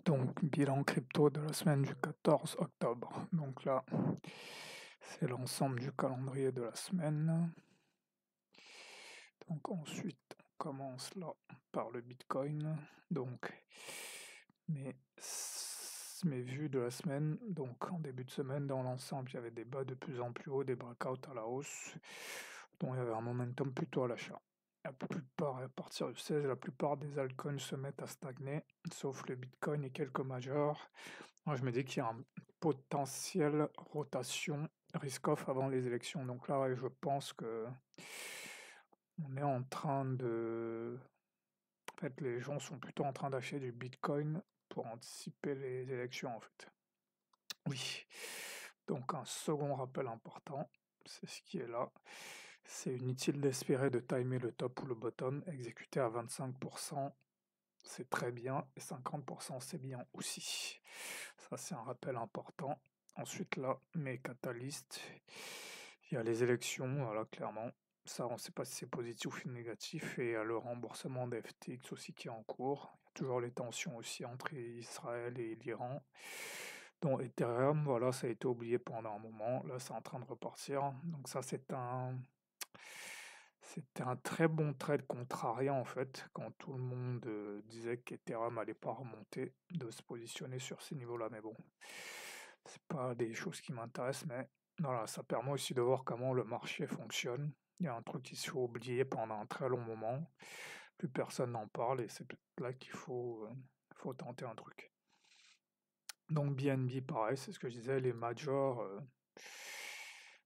Donc, bilan crypto de la semaine du 14 octobre. Donc là, c'est l'ensemble du calendrier de la semaine. Donc ensuite, on commence là par le Bitcoin. Donc, mes vues de la semaine. Donc, en début de semaine, dans l'ensemble, il y avait des bas de plus en plus hauts, des breakouts à la hausse. Donc, il y avait un momentum plutôt à l'achat. À partir du 16, la plupart des altcoins se mettent à stagner, sauf le Bitcoin et quelques majors. Moi, je me dis qu'il y a un potentiel rotation risk-off avant les élections. Donc là, ouais, je pense que on est en train de... En fait, les gens sont plutôt en train d'acheter du Bitcoin pour anticiper les élections, en fait. Oui. Donc un second rappel important, c'est ce qui est là. C'est inutile d'espérer de timer le top ou le bottom. Exécuter à 25%, c'est très bien. Et 50%, c'est bien aussi. Ça, c'est un rappel important. Ensuite, là, mes catalystes. Il y a les élections, voilà, clairement. Ça, on ne sait pas si c'est positif ou négatif. Et il y a le remboursement d'FTX aussi qui est en cours. Il y a toujours les tensions aussi entre Israël et l'Iran. Donc Ethereum, voilà, ça a été oublié pendant un moment. Là, c'est en train de repartir. Donc ça, c'était un très bon trade contrariant en fait, quand tout le monde disait qu'Ethereum allait pas remonter, de se positionner sur ces niveaux-là. Mais bon, c'est pas des choses qui m'intéressent, mais voilà, ça permet aussi de voir comment le marché fonctionne. Il y a un truc qui se fait oublier pendant un très long moment, plus personne n'en parle et c'est peut-être là qu'il faut tenter un truc. Donc BNB, pareil, c'est ce que je disais, les majors,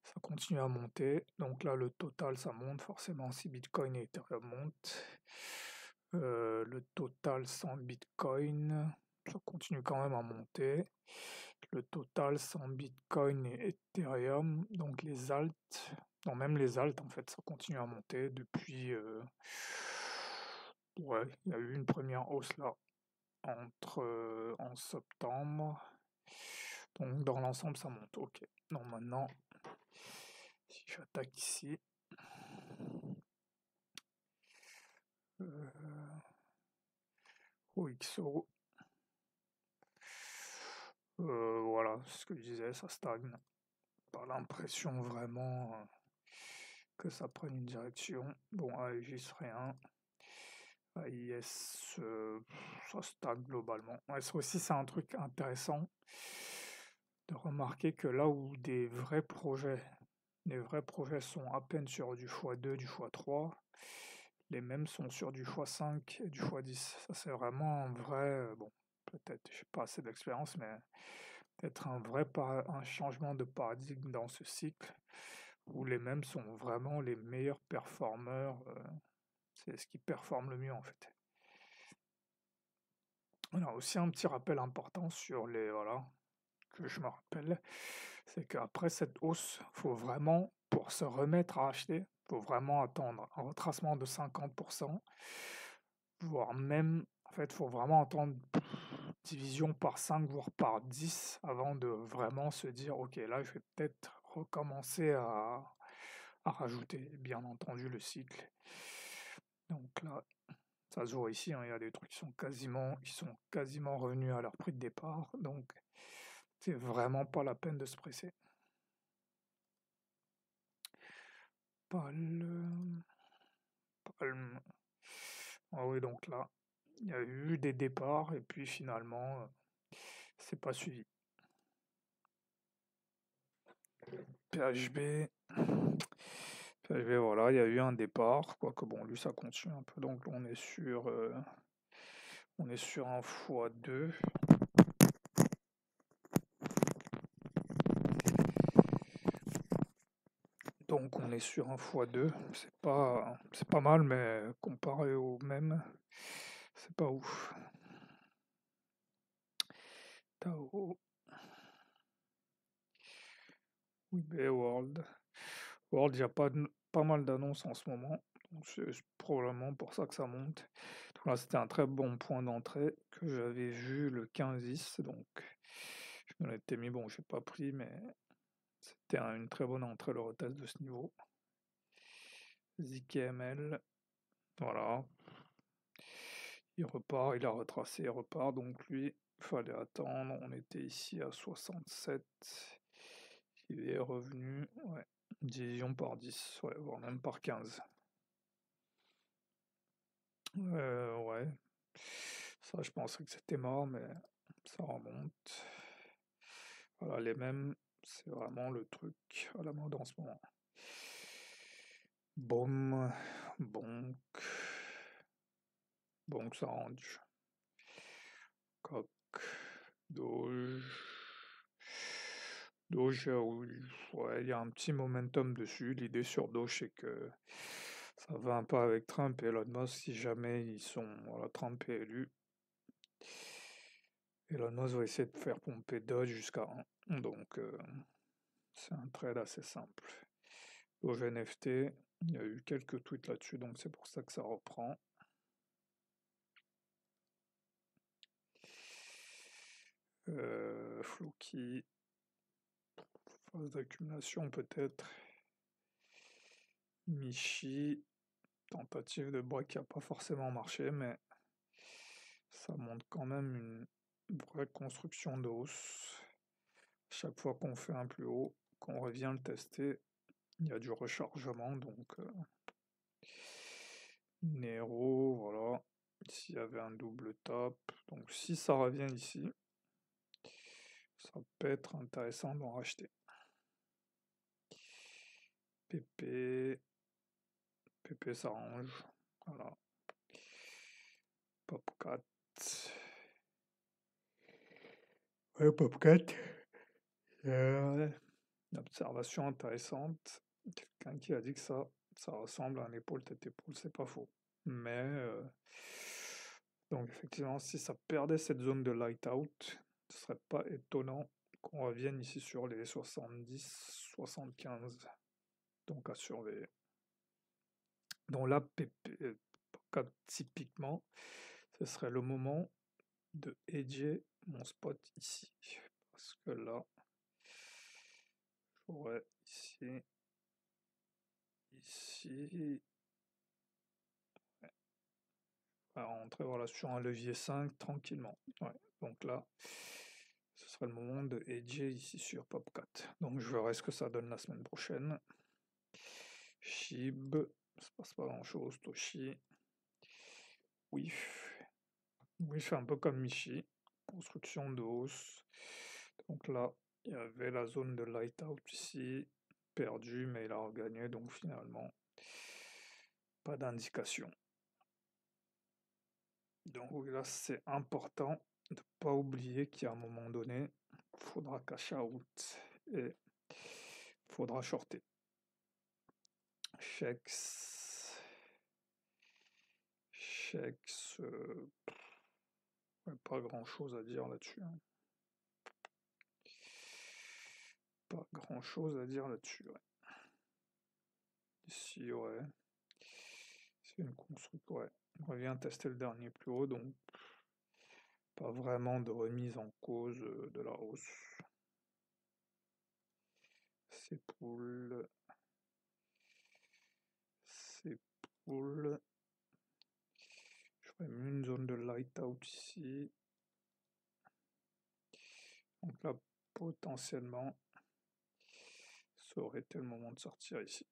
ça continue à monter. Donc là, le total, ça monte forcément si Bitcoin et Ethereum montent. Le total sans Bitcoin, ça continue quand même à monter. Le total sans Bitcoin et Ethereum, donc les alts, non même les alts en fait, ça continue à monter depuis... ouais, il y a eu une première hausse là en septembre. Donc dans l'ensemble ça monte. Ok. Donc maintenant, si j'attaque ici, OXO, voilà, ce que je disais, ça stagne. Pas l'impression vraiment que ça prenne une direction. Bon, AEGIS rien. AIS, ça stagne globalement. Ouais, ça aussi, c'est un truc intéressant de remarquer que là où les vrais projets sont à peine sur du x2, du x3, les mêmes sont sur du x5 et du x10. Ça, c'est vraiment un vrai, bon, peut-être, je n'ai pas assez d'expérience, mais peut-être un changement de paradigme dans ce cycle où les mêmes sont vraiment les meilleurs performeurs. C'est ce qui performe le mieux en fait. Alors aussi un petit rappel important sur les voilà que je me rappelle, c'est qu'après cette hausse, faut vraiment pour se remettre à acheter, faut vraiment attendre un retracement de 50%, voire même en fait, faut vraiment attendre division par 5 voire par 10 avant de vraiment se dire ok là je vais peut-être recommencer à rajouter bien entendu le cycle. Donc là ça se voit ici, hein, il y a des trucs qui sont quasiment revenus à leur prix de départ, donc c'est vraiment pas la peine de se presser. Palme. Ah oui, donc là, il y a eu des départs et puis finalement, c'est pas suivi. PHB, voilà, il y a eu un départ, quoique bon, lui ça continue un peu, donc on est sur un x2. Donc on est sur un x2, c'est pas mal, mais comparé au même, c'est pas ouf. Tao, eBay World. World, il y a pas mal d'annonces en ce moment, donc c'est probablement pour ça que ça monte. Donc là, c'était un très bon point d'entrée que j'avais vu le 15-10, donc je me l'étais mis, bon, j'ai pas pris, mais c'était une très bonne entrée le retest de ce niveau. ZKML, voilà. il repart, il a retracé, il repart, donc lui, il fallait attendre, on était ici à 67, il est revenu, ouais, division par 10, ouais, voire même par 15. Ouais, ça je pensais que c'était mort, mais ça remonte. Voilà, les mêmes, c'est vraiment le truc à la mode en ce moment. Boum, bonk, bonk, ça range. Coq, Doge. Doge, ouais, il y a un petit momentum dessus. L'idée sur Doge, c'est que ça va un peu avec Trump et Elon Musk si jamais ils sont, voilà, Trump est élu. Elon Musk va essayer de faire pomper Doge jusqu'à 1. Donc, c'est un trade assez simple. Doge NFT, il y a eu quelques tweets là-dessus, donc c'est pour ça que ça reprend. Floki, phase d'accumulation peut-être. Michi, tentative de break qui n'a pas forcément marché, mais ça montre quand même une vraie construction de hausse. Chaque fois qu'on fait un plus haut, qu'on revient le tester, il y a du rechargement, donc Nero, voilà. Ici, il y avait un double top, donc si ça revient ici, ça peut être intéressant d'en racheter. PP, PP s'arrange, voilà. Pop 4. Ouais, Pop 4. Une observation intéressante. Quelqu'un qui a dit que ça ressemble à un épaule tête épaule, c'est pas faux. Mais donc effectivement, si ça perdait cette zone de light out, ce serait pas étonnant qu'on revienne ici sur les 70, 75. Donc à surveiller. Donc là, typiquement, ce serait le moment de hedger mon spot ici. Parce que là, j'aurais ici, ici, à rentrer voilà, sur un levier 5 tranquillement. Ouais. Donc là, ce serait le moment de hedger ici sur Pop4. Donc je verrai ce que ça donne la semaine prochaine. Shib, ça se passe pas grand chose. Toshi, WIF. WIF un peu comme Michi, construction de hausse. Donc là, il y avait la zone de light out ici, perdu, mais il a regagné, donc finalement, pas d'indication. Donc là, c'est important de ne pas oublier qu'à un moment donné, il faudra cash out et il faudra shorter. Checks. Checks. Pas grand chose à dire là-dessus. Hein. Pas grand chose à dire là-dessus. Ouais. Ici, ouais. C'est une construction. Ouais. On revient tester le dernier plus haut, donc pas vraiment de remise en cause de la hausse. C'est poule. C'est poule. Je ferais mieux une zone de light out ici. Donc là, potentiellement, ça aurait été le moment de sortir ici.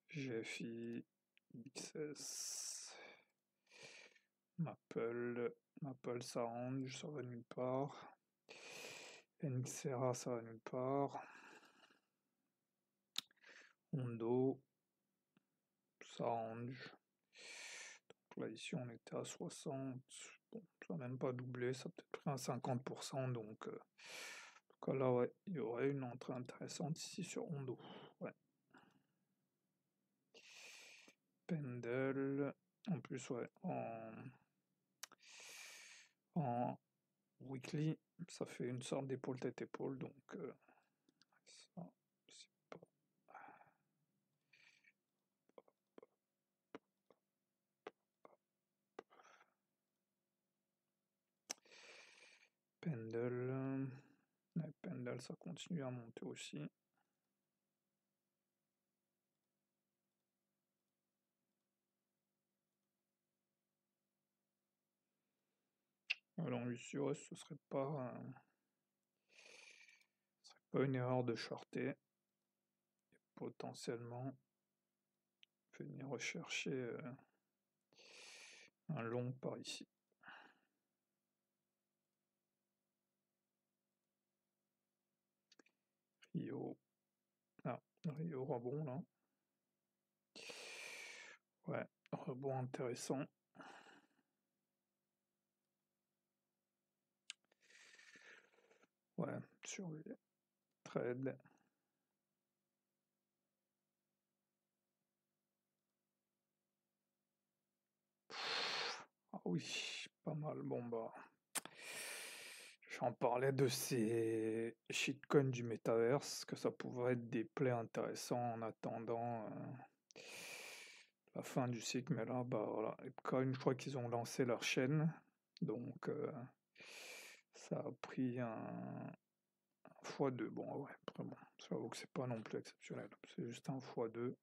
GFI, XS, Maple s'arrange, ça va nulle part. NXERA, ça va nulle part. Hondo, ça arrange. Donc là, ici, on était à 60. Bon, ça n'a même pas doublé, ça a peut-être pris un 50%. Donc, en tout cas, là, ouais, il y aurait une entrée intéressante ici sur Hondo. Ouais. Pendle, en plus, ouais, en weekly, ça fait une sorte d'épaule tête épaule, donc ça, c'est pas. Pendle, Pendle, ça continue à monter aussi. Alors UCOS, ce serait pas une erreur de shorter. Potentiellement venir rechercher un long par ici. Rio. Ah, Rio rebond là. Ouais, rebond intéressant. Ouais, sur les trades. Ah oui, pas mal. Bon bah, j'en parlais de ces shitcoins du métaverse, que ça pourrait être des plays intéressants en attendant la fin du cycle. Mais là, bah voilà, Bitcoin, je crois qu'ils ont lancé leur chaîne, donc ça a pris un x2. Bon, ouais, après bon, j'avoue que c'est pas non plus exceptionnel, c'est juste un x2.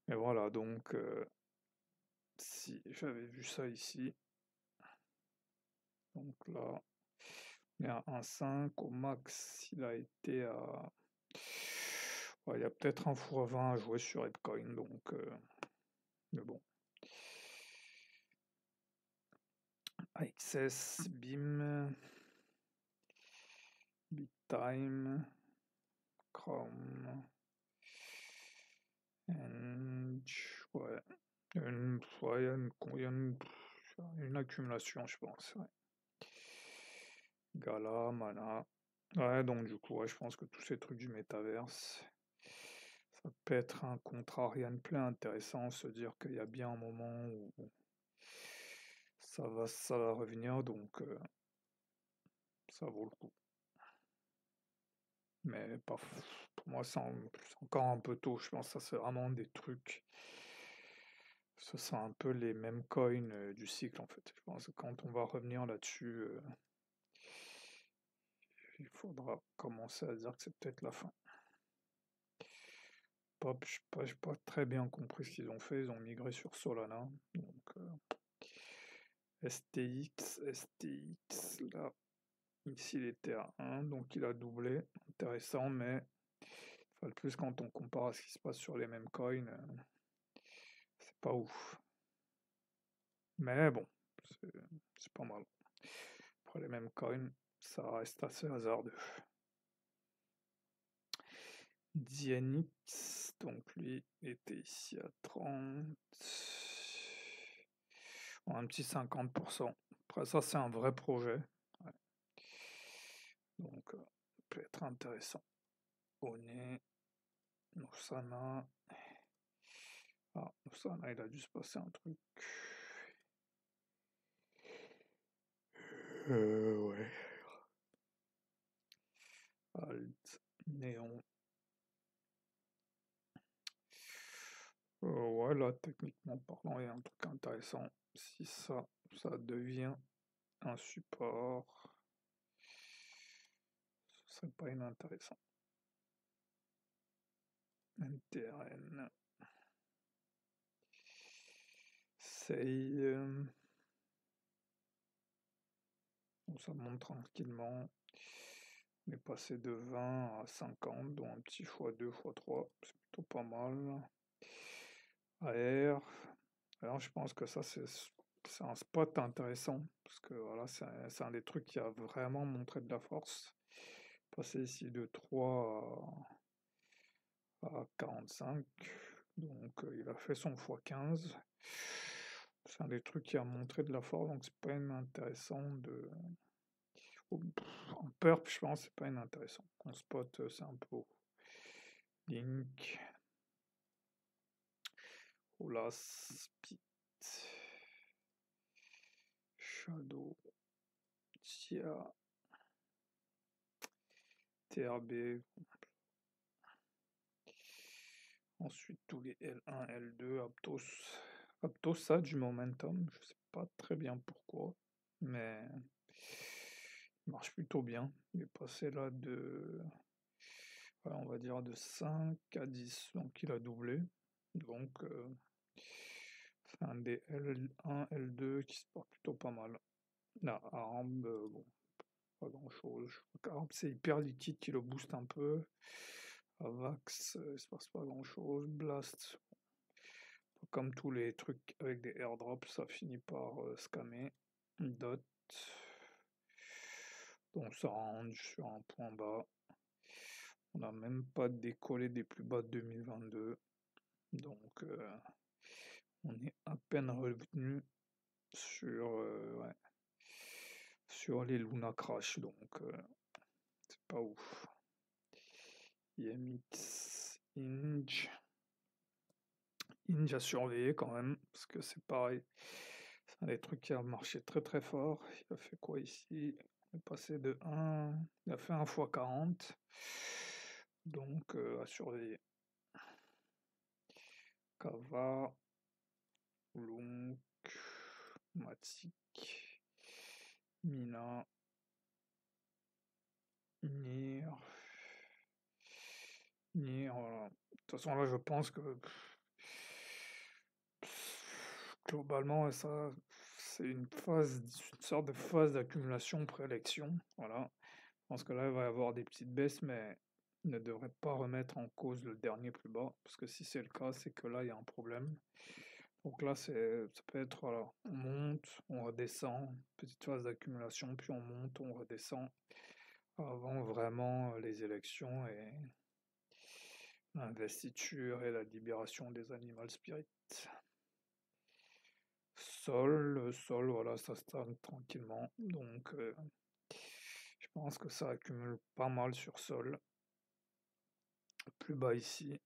Mais voilà, donc si j'avais vu ça ici, donc là, il y a un 5 au max, il a été à. Ouais, il y a peut-être un x20 à jouer sur Bitcoin, donc. Mais bon. AXS, BIM, Big Time, Chrome, ouais. Ouais, il y a une accumulation, je pense. Ouais. Gala, Mana. Ouais, donc du coup, ouais, je pense que tous ces trucs du métaverse, ça peut être un contrarian play intéressant, se dire qu'il y a bien un moment où ça va revenir, donc ça vaut le coup. Mais pas, pour moi, c'est encore un peu tôt. Je pense que ça, c'est vraiment des trucs. Ce sont un peu les mêmes coins du cycle, en fait. Je pense que quand on va revenir là-dessus, il faudra commencer à dire que c'est peut-être la fin. J'ai pas très bien compris ce qu'ils ont fait. Ils ont migré sur Solana. Donc, STX, là, ici il était à 1, donc il a doublé. Intéressant, mais le plus quand on compare à ce qui se passe sur les mêmes coins, c'est pas ouf. Mais bon, c'est pas mal. Après les mêmes coins, ça reste assez hasardeux. Dianix, donc lui était ici à 30. Un petit 50%. Après ça, c'est un vrai projet. Ouais. Donc, peut être intéressant. Oné, Nosana. Ah, Nosana, il a dû se passer un truc. Ouais. Alt, Néon. Ouais, là, techniquement parlant, il y a un truc intéressant. Si ça devient un support, ce serait pas inintéressant. NTRN. C'est. Bon, ça monte tranquillement. On est passé de 20 à 50, dont un petit x2, x3. C'est plutôt pas mal. AR. Alors, je pense que ça, c'est un spot intéressant. Parce que voilà, c'est un des trucs qui a vraiment montré de la force. Passer ici de 3 à 45. Donc il a fait son x15. C'est un des trucs qui a montré de la force, donc c'est pas inintéressant de. En perp, je pense, c'est pas inintéressant. En spot, c'est un peu haut. Link. Ola, Spit. Shadow. Tia. TRB. Ensuite, tous les L1, L2, Aptos. Aptos, ça a du momentum. Je sais pas très bien pourquoi. Mais il marche plutôt bien. Il est passé là de. Ouais, on va dire de 5 à 10. Donc il a doublé. Donc c'est un des L1, L2 qui se porte plutôt pas mal. La Arm, bon, pas grand-chose. Je crois qu'Arm, c'est hyper liquide qui le booste un peu. Avax, il se passe pas grand-chose. Blast, comme tous les trucs avec des airdrops, ça finit par scammer. Dot, donc ça range sur un point bas. On n'a même pas décollé des plus bas de 2022. Donc on est à peine revenu sur, ouais, sur les Luna Crash. Donc c'est pas ouf. IMX, Inge. Inge a surveillé quand même, parce que c'est pareil. C'est un des trucs qui a marché très très fort. Il a fait quoi ici? Il est passé de 1, il a fait 1 x 40. Donc à surveiller. Kava, Lunk, Matic, Mina, Nier. Nier, voilà. De toute façon là je pense que globalement ça c'est une phase, une sorte de phase d'accumulation préélection. Voilà. Je pense que là, il va y avoir des petites baisses, mais il ne devrait pas remettre en cause le dernier plus bas, parce que si c'est le cas, c'est que là, il y a un problème. Donc là, ça peut être, voilà, on monte, on redescend, petite phase d'accumulation, puis on monte, on redescend, avant vraiment les élections et l'investiture et la libération des animal spirits. Sol, voilà, ça stagne tranquillement, donc je pense que ça accumule pas mal sur sol. Plus bas ici,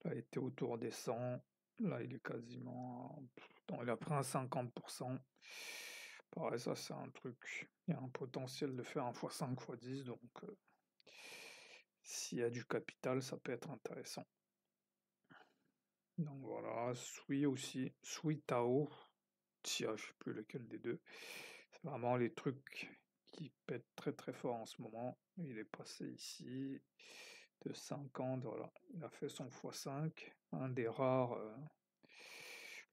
il a été autour des 100, là il est quasiment, non, il a pris un 50%. Pareil, ça c'est un truc, il y a un potentiel de faire un x5, x10, donc s'il y a du capital, ça peut être intéressant. Donc voilà, Sui aussi, Sui Tao, Tia, je sais plus lequel des deux. C'est vraiment les trucs qui pètent très très fort en ce moment. Il est passé ici de 50, voilà. Il a fait son x5, un des rares,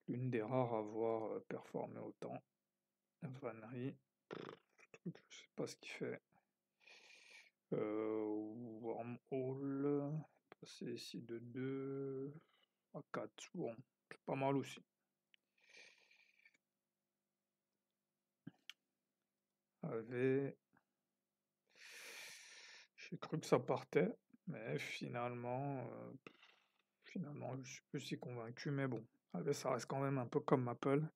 l'une des rares à avoir performé autant. Vannery, je sais pas ce qu'il fait. Wormhole, passé ici de 2 à 4, bon, c'est pas mal aussi. Avait, j'ai cru que ça partait, mais finalement, je suis plus si convaincu, mais bon, ça reste quand même un peu comme Apple,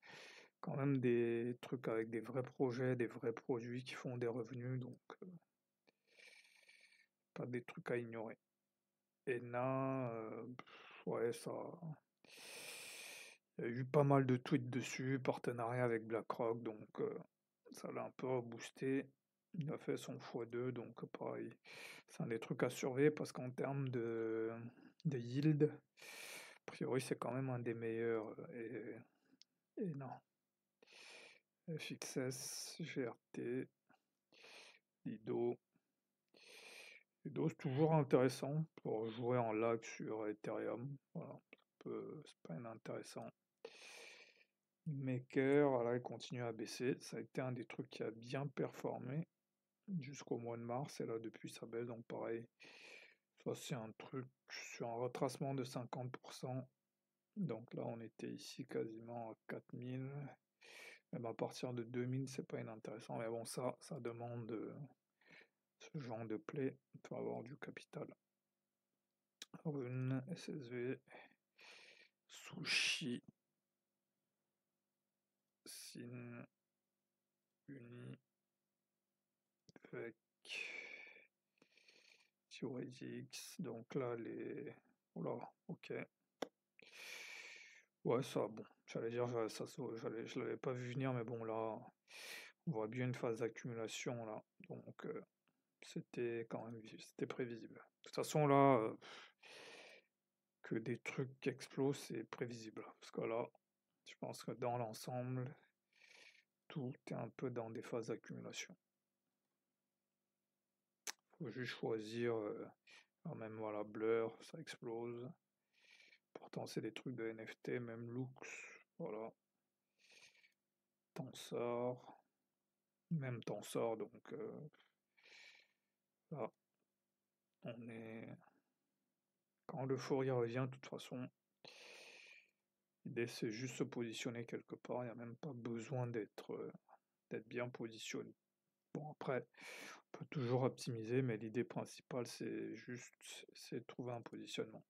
quand même des trucs avec des vrais projets, des vrais produits qui font des revenus, donc pas des trucs à ignorer. Ena, ouais, ça. Il y a eu pas mal de tweets dessus, partenariat avec BlackRock, donc ça l'a un peu boosté. Il a fait son x2, donc pareil, c'est un des trucs à surveiller parce qu'en termes de yield, a priori c'est quand même un des meilleurs. Et non. FXS, GRT, Lido. Lido c'est toujours intéressant pour jouer en lag sur Ethereum. Voilà, c'est pas inintéressant. Maker, voilà, il continue à baisser. Ça a été un des trucs qui a bien performé jusqu'au mois de mars. Et là, depuis, ça baisse. Donc, pareil, ça, c'est un truc sur un retracement de 50%. Donc là, on était ici quasiment à 4000. Même à partir de 2000, c'est pas inintéressant. Mais bon, ça demande ce genre de play. Il faut avoir du capital. Rune, SSV, Sushi, Sin, Uni, Vec, TioRedX. Donc là, les. Oula, ok. Ouais, ça, bon. J'allais dire, je l'avais pas vu venir, mais bon, là, on voit bien une phase d'accumulation, là. Donc, c'était quand même c'était prévisible. De toute façon, là, que des trucs qui explosent, c'est prévisible. Parce que là, je pense que dans l'ensemble, tout est un peu dans des phases d'accumulation. Faut juste choisir, même voilà, Blur, ça explose. Pourtant, c'est des trucs de NFT, même Lux, voilà. Tensor, même tenseur, donc là, on est... Quand l'euphorie revient, de toute façon, l'idée c'est juste se positionner quelque part, il n'y a même pas besoin d'être bien positionné. Bon, après, on peut toujours optimiser, mais l'idée principale c'est de trouver un positionnement.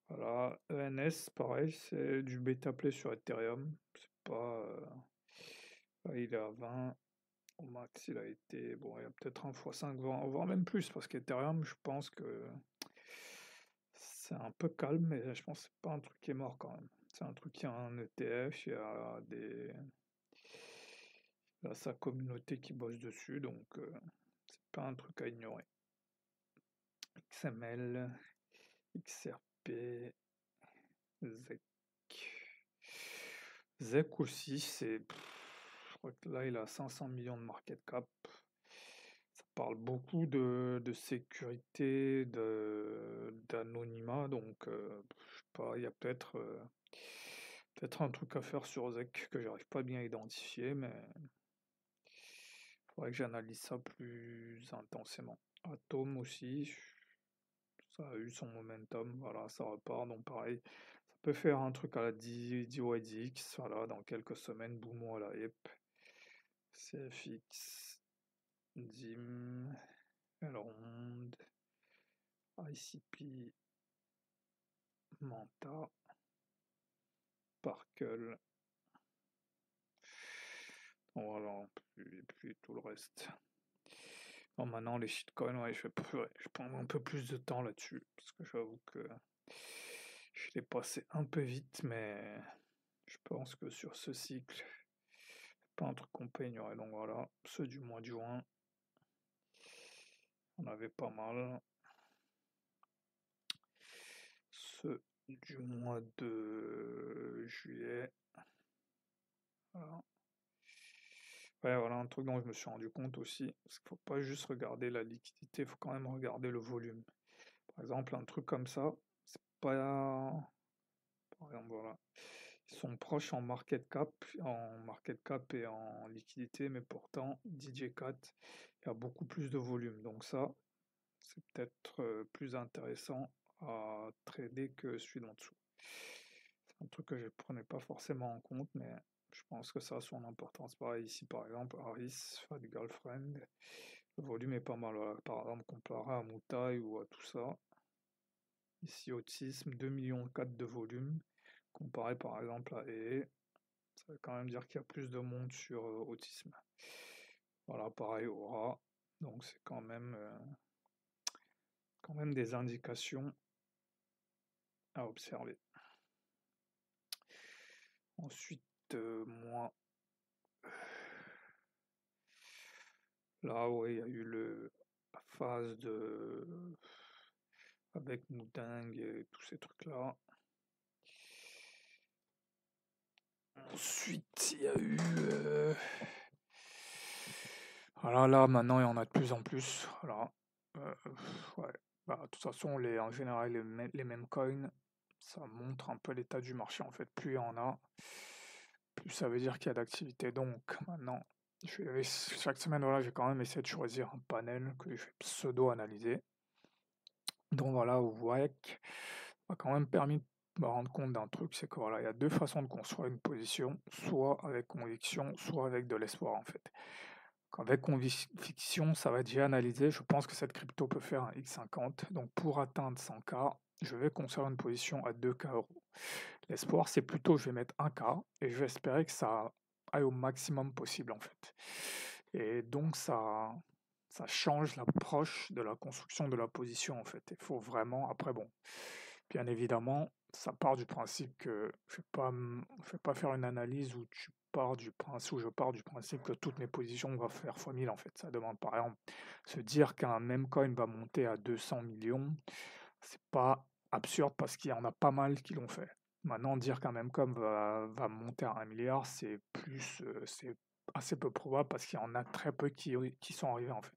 Voilà, ENS, pareil, c'est du bêta play sur Ethereum. C'est pas. Là, il est à 20. Au max, il a été. Bon, il y a peut-être un x5, voire même plus, parce qu'Ethereum, je pense que c'est un peu calme, mais je pense que c'est pas un truc qui est mort quand même. C'est un truc qui a un ETF, il y a sa communauté qui bosse dessus, donc c'est pas un truc à ignorer. XML, XRP, ZEC. ZEC aussi, je crois que là, il a 500 millions de market cap. Ça parle beaucoup de sécurité, d'anonymat, donc je sais pas, il y a peut-être un truc à faire sur ZEC que j'arrive pas bien à identifier, mais il faudrait que j'analyse ça plus intensément. Atom aussi, ça a eu son momentum, voilà, ça repart, donc pareil, ça peut faire un truc à la DYDX, voilà, dans quelques semaines, boum, à la hype. CFX, DIM, Elrond, ICP, Manta, Parkle, voilà, puis tout le reste. Bon, maintenant, les shitcoins, ouais, je prends un peu plus de temps là-dessus, parce que j'avoue que je l'ai passé un peu vite, mais je pense que sur ce cycle, c'est pas un truc qu'on peut ignorer. Donc voilà, ceux du mois de juin, on avait pas mal. Ceux du mois de juillet, voilà. Ouais, voilà un truc dont je me suis rendu compte aussi, parce qu'il faut pas juste regarder la liquidité, il faut quand même regarder le volume. Par exemple, un truc comme ça, c'est pas... Par exemple, voilà. Ils sont proches en market cap et en liquidité, mais pourtant, DJ4, il y a beaucoup plus de volume. Donc ça, c'est peut-être plus intéressant à trader que celui d'en dessous. C'est un truc que je ne prenais pas forcément en compte, mais je pense que ça a son importance. Pareil ici, par exemple, Harris, Fat Girlfriend, le volume est pas mal. Voilà. Par exemple, comparé à Mutai ou à tout ça. Ici, Autisme, 2,4 millions de volume, comparé par exemple à EE, ça veut quand même dire qu'il y a plus de monde sur Autisme. Voilà, pareil, Aura, donc c'est quand même des indications à observer. Ensuite, moi, là, ouais, il y a eu la phase avec Mouding et tous ces trucs-là. Ensuite, il y a eu... Voilà, là, maintenant, il y en a de plus en plus. Voilà. Ouais. Bah, de toute façon, en général, les mêmes coins, ça montre un peu l'état du marché. En fait, plus il y en a, plus ça veut dire qu'il y a d'activité. Donc, maintenant, chaque semaine, voilà, j'ai quand même essayé de choisir un panel que je vais pseudo-analyser. Donc, voilà, WAC m'a quand même permis de me rendre compte d'un truc, c'est que voilà, il y a deux façons de construire une position, soit avec conviction, soit avec de l'espoir, en fait. Avec conviction, ça va être déjà analysé. Je pense que cette crypto peut faire un X50. Donc pour atteindre 100K, je vais construire une position à 2K euros. L'espoir, c'est plutôt je vais mettre 1K et je vais espérer que ça aille au maximum possible en fait. Et donc ça change l'approche de la construction de la position en fait. Il faut vraiment, après bon, bien évidemment, ça part du principe que je vais pas faire une analyse où je pars du principe que toutes mes positions vont faire x 1000 en fait. Ça demande par exemple se dire qu'un même coin va monter à 200 millions, c'est pas absurde parce qu'il y en a pas mal qui l'ont fait. Maintenant, dire qu'un même coin va monter à 1 milliard, c'est assez peu probable parce qu'il y en a très peu qui sont arrivés en fait.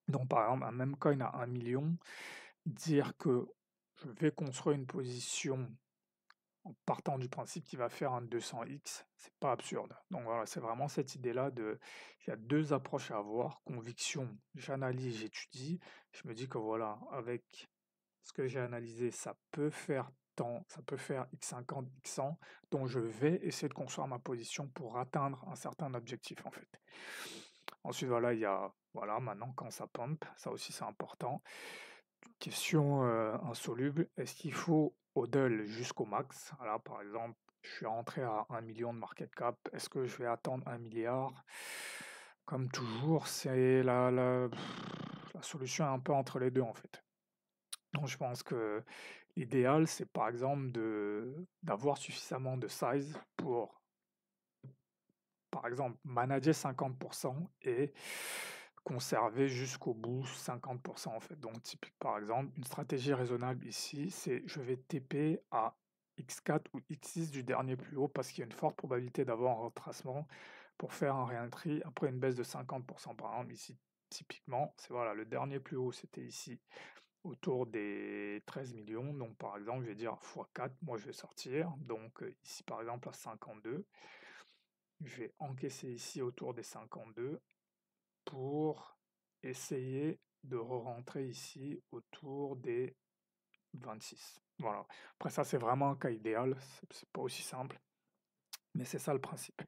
Donc par exemple, un même coin à 1 million, dire que je vais construire une position en partant du principe qu'il va faire un 200x, c'est pas absurde. Donc voilà, c'est vraiment cette idée-là de, il y a deux approches à avoir, conviction, j'analyse, j'étudie, je me dis que voilà, avec ce que j'ai analysé, ça peut faire tant, ça peut faire x50, x100, donc je vais essayer de construire ma position pour atteindre un certain objectif en fait. Ensuite, voilà, il y a, voilà, maintenant quand ça pump, ça aussi c'est important. Question insoluble, est-ce qu'il faut hodl jusqu'au max? Voilà, par exemple, je suis rentré à 1 million de market cap, est-ce que je vais attendre 1 milliard? Comme toujours, c'est la solution est un peu entre les deux en fait. Donc je pense que l'idéal, c'est par exemple d'avoir suffisamment de size pour, par exemple, manager 50% et conserver jusqu'au bout 50% en fait. Donc, typique, par exemple, une stratégie raisonnable ici, c'est je vais TP à X4 ou X6 du dernier plus haut parce qu'il y a une forte probabilité d'avoir un retracement pour faire un re-entry après une baisse de 50%. Par exemple, ici, typiquement, c'est voilà, le dernier plus haut, c'était ici autour des 13 millions. Donc, par exemple, je vais dire x4, moi je vais sortir. Donc, ici, par exemple, à 52. Je vais encaisser ici autour des 52 pour essayer de re-rentrer ici autour des 26. Voilà. Après ça, c'est vraiment un cas idéal. C'est pas aussi simple, mais c'est ça le principe.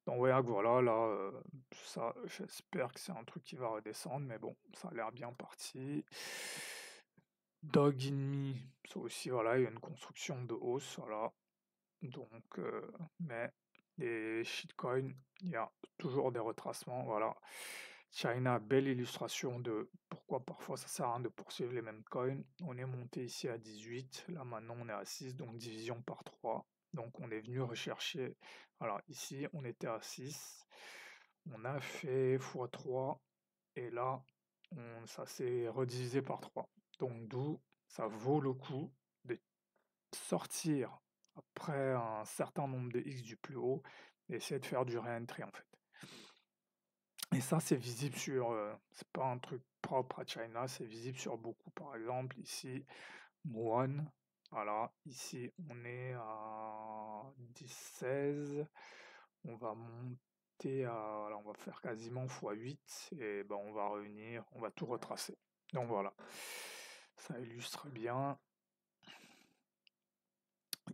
Donc ouais, voilà, là, ça, j'espère que c'est un truc qui va redescendre, mais bon, ça a l'air bien parti. Dog in me, ça aussi, voilà, il y a une construction de hausse, voilà. Donc, mais les shitcoins, il y a toujours des retracements, voilà. China, belle illustration de pourquoi parfois ça sert à rien de poursuivre les mêmes coins. On est monté ici à 18, là maintenant on est à 6, donc division par 3. Donc on est venu rechercher, alors ici on était à 6, on a fait x3, et là ça s'est redivisé par 3. Donc d'où ça vaut le coup de sortir après un certain nombre de X du plus haut et essayer de faire du re-entry en fait. Et ça, c'est visible sur, c'est pas un truc propre à China, c'est visible sur beaucoup. Par exemple, ici, One, voilà, ici, on est à 10-16, on va monter à, voilà, on va faire quasiment x8, et ben on va revenir, on va tout retracer. Donc voilà, ça illustre bien.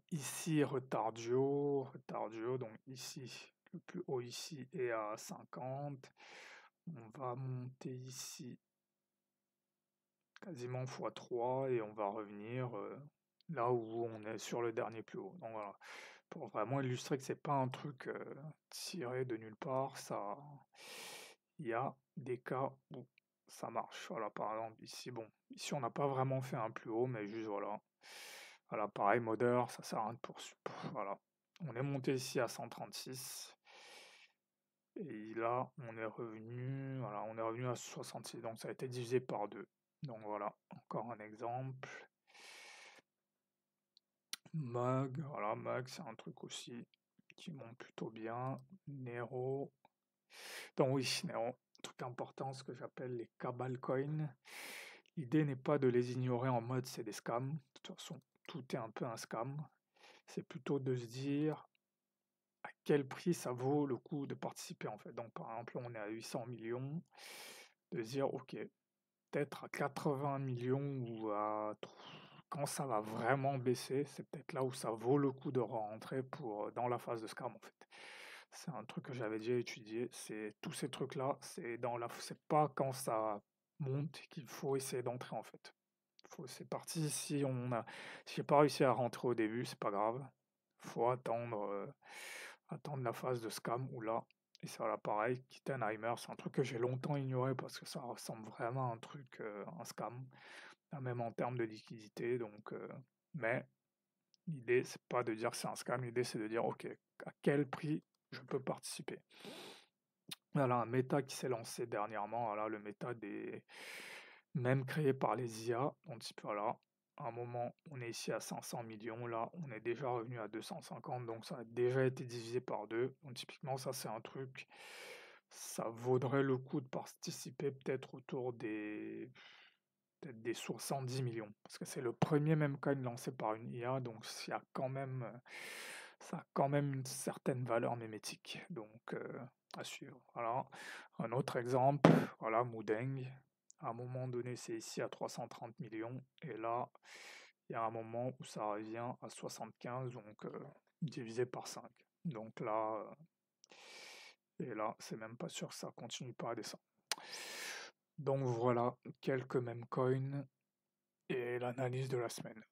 Ici, retardio, donc ici, le plus haut ici est à 50. On va monter ici quasiment x3 et on va revenir là où on est sur le dernier plus haut. Donc voilà, pour vraiment illustrer que c'est pas un truc tiré de nulle part, ça, il y a des cas où ça marche. Voilà, par exemple ici, bon, ici on n'a pas vraiment fait un plus haut, mais juste voilà. Voilà, pareil, modeur, ça sert à rien de poursuivre. Voilà, on est monté ici à 136. Et là, on est revenu, voilà, on est revenu à 66, donc ça a été divisé par 2. Donc voilà, encore un exemple. Mug, voilà, Mug, c'est un truc aussi qui monte plutôt bien. Nero. Donc oui, Nero, truc important, ce que j'appelle les cabal coins. L'idée n'est pas de les ignorer en mode c'est des scams. De toute façon, tout est un peu un scam. C'est plutôt de se dire à quel prix ça vaut le coup de participer en fait. Donc par exemple, on est à 800 millions, de se dire ok, peut-être à 80 millions ou à quand ça va vraiment baisser, c'est peut-être là où ça vaut le coup de rentrer pour dans la phase de scam en fait. C'est un truc que j'avais déjà étudié, c'est tous ces trucs-là, c'est pas quand ça monte qu'il faut essayer d'entrer en fait. C'est parti si si j'ai pas réussi à rentrer au début, c'est pas grave. Faut attendre la phase de scam ou là, et ça là pareil, Kittenheimer, c'est un truc que j'ai longtemps ignoré parce que ça ressemble vraiment à un truc, un scam, même en termes de liquidité. Donc, mais l'idée, c'est pas de dire que c'est un scam, l'idée c'est de dire ok, à quel prix je peux participer. Voilà un méta qui s'est lancé dernièrement, voilà, le méta des même créé par les IA, donc voilà, à un moment on est ici à 500 millions, là on est déjà revenu à 250, donc ça a déjà été divisé par 2. Donc typiquement ça c'est un truc, ça vaudrait le coup de participer peut-être autour des peut-être des 70 millions, parce que c'est le premier meme coin lancé par une IA, donc ça a quand même une certaine valeur mémétique, donc à suivre. Voilà. Un autre exemple, voilà, Moudeng. À un moment donné, c'est ici à 330 millions, et là, il y a un moment où ça revient à 75, donc divisé par 5. Donc là, et là, c'est même pas sûr que ça continue pas à descendre. Donc voilà, quelques meme coins et l'analyse de la semaine.